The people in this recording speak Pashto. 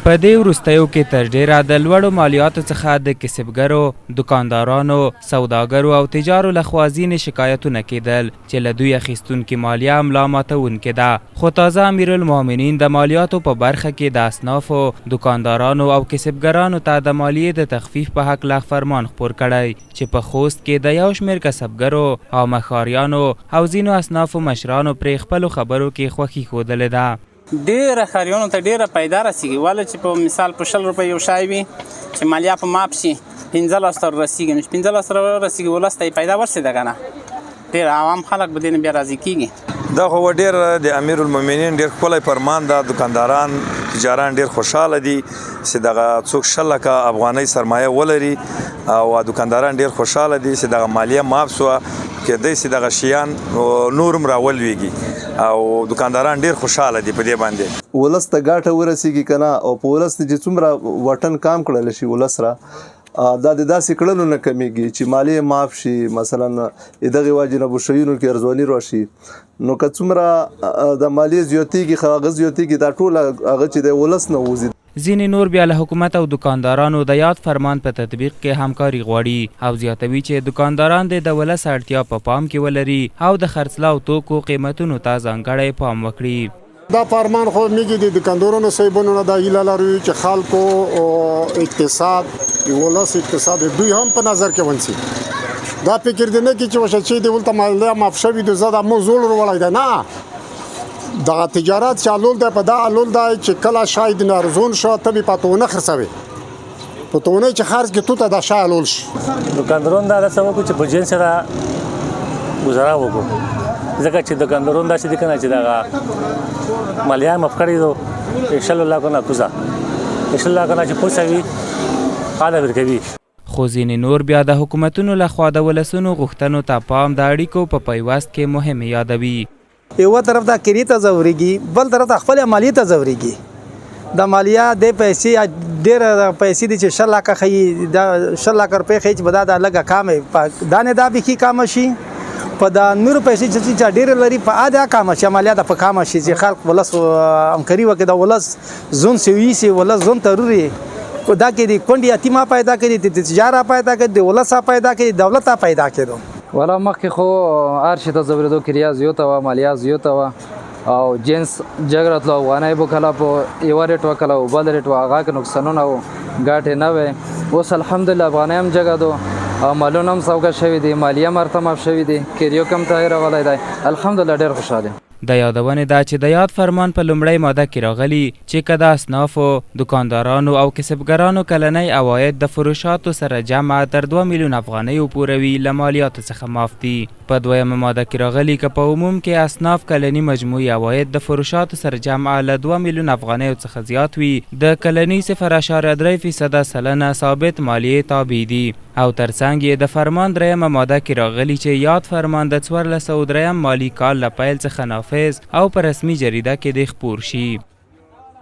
په دې وروستیو کې تر ډیره د لوړو مالیاتو څخه د کسبګرو، دکاندارانو، سوداګرو او تجارو لخوا ځینې شکایتونه کېدل چې له دوی اخیستونکې مالیه ملا ماتونکې ده. خو تازه امیرالمؤمنین د مالیاتو په برخه کې د اصنافو، دکاندارانو او کسبګرانو ته د مالیې د تخفیف په هکله فرمان خپور کړی چې په خوست کې د یو شمېر کسبګرو او مښاریانو او ځینو اصنافو مشرانو پرې خپلو خبرو کې خوښي ښودلې ده. ډېره ښاریانو ته ډېره پیدا رسیږي، ولې چې په مثال په 20 روپۍ یو شی وي چې مالیه په ماپ شي 15 سره رسیږي، نو 15 سره رسیږي، ولس ته یې پیدا ورسېده که نه. ډېر عوام خلک به دې نه بیا راضي کېږي. دا خو ډېر د امیرالمؤمنین ډېر ښکلی فرمان ده. دکانداران، تجاران ډېر خوشحاله دي چې دغه څوک 100 لکه افغانۍ سرمایه ولري او دکانداران ډېر خوشحاله دي چې دغه مالیه معاف شوه، کېدای شي دغه شیان نور هم راولویږي او دکانداران ډېر خوشحاله دي په دې باندې. ولس ته ګټه ورسیږي که نه، او په ولس چې څومره وطن کام کړلی شي ولس را دا د داسې کړنو نه کمیږي چې مالیې معاف شي، مثلا دغې واجې نه به شیونو کې ارزاني راشي. نو که څومره د مالیې زیاتېږي خو هغه زیاتېږي دا ټول هغه چې د ولس نه وځي. ځینې نور بیا له حکومت او دکاندارانو د یاد فرمان په تطبیق کې همکاري غواړي او زیاتوي چې دکانداران د ولس اړتیا په پام کې ولري او د خرڅلاو توکو قیمتونو ته ځانګړی پام وکړي. دا فرمان خو میگه د دکاندارانو صاحبانو نه دا هیله لري چې خلکو اقتصاد ولس اقتصاد دوی هم په نظر کې ونیسي. دا فکر دی نه کی چې وشه چې دی ولته مالیه معاف شوي د زړه مو زول وړای دی نه. دا تجارت چالول دی په دا علول دی چې کله شاید نه ارزون شو ته به پاتونه خرڅوي پاتونه چې خرڅ کې تو ته دا شالول شي. دکانداران دا څه وکړي چې په جن سره گزاره وکړو، ځکه چې دکانداران داسې دي کنه چې دا مالیه معاف کړی دو 100 لکه نه کوزه 100 لکه نه چې پوسوي حاله ورکوي. خو ځینې نور بیا د حکومتونو لخوا د ولسونو غوښتنو ته پام د اړیکو په پیوست کې مهم یادوي. یو طرف ته کری ته ضروريږي، بل طرف ته خپل مالیه ته ضروريږي. د مالیه د پیسې ډېر پیسې دي چې 100 لکه خي دا 100 لکه روپۍ خي چې بدا د لګه کامې دانه دا به کی کام شي په دا نور پیسې چې ډېر لري په ادا کام شي مالیه د په کام شي چې خلک ولس همکاري وکړي د ولس زون سوي سي ولس زون ضروري کو دا کې دي کونډي یتیمه پیدا کړي د تجارت پیدا کړي د ولس پیدا کړي دولت پیدا کړي. ولا مخکې خو هر شي ته زبردو کریا زیاته و مالیه زیاته و او جنس جګړه تلو افغانۍ به کله په یو ریټ وکړه او بل ریټ هغه کې نقصانونه و ګټې نه وي. اوس الحمدلله افغانۍ هم جګه دو او مالونه هم سوګه شوي دي، مالیه هم ورته معاف شوي دي، کریو کم ته راغلی دی. الحمدلله ډېر خوشحاله. د یادونې ده چې د یاد فرمان په لومړۍ ماده کې راغلي چې که د اصنافو، دکاندارانو او کسبګرانو کلنی عواید د فروشاتو سره جمع تر 2 میلیون افغانیو پورې وي له مالیاتو څخه معاف دي. په دویمه ماده کې راغلي که په عموم کې اصناف کلنی مجموعي عواید د فروشاتو سره جمع له 2 میلیون افغانیو څخه زیات وي د کلنی 0.3% سلنه ثابت مالیې تابع دي. او ترڅنګ یې د فرمان دریمه ماده کې راغلي چې یاد فرمان د 1403 مالی کال له پیل څخه نافذ او په رسمي جریده کې د خپور شي.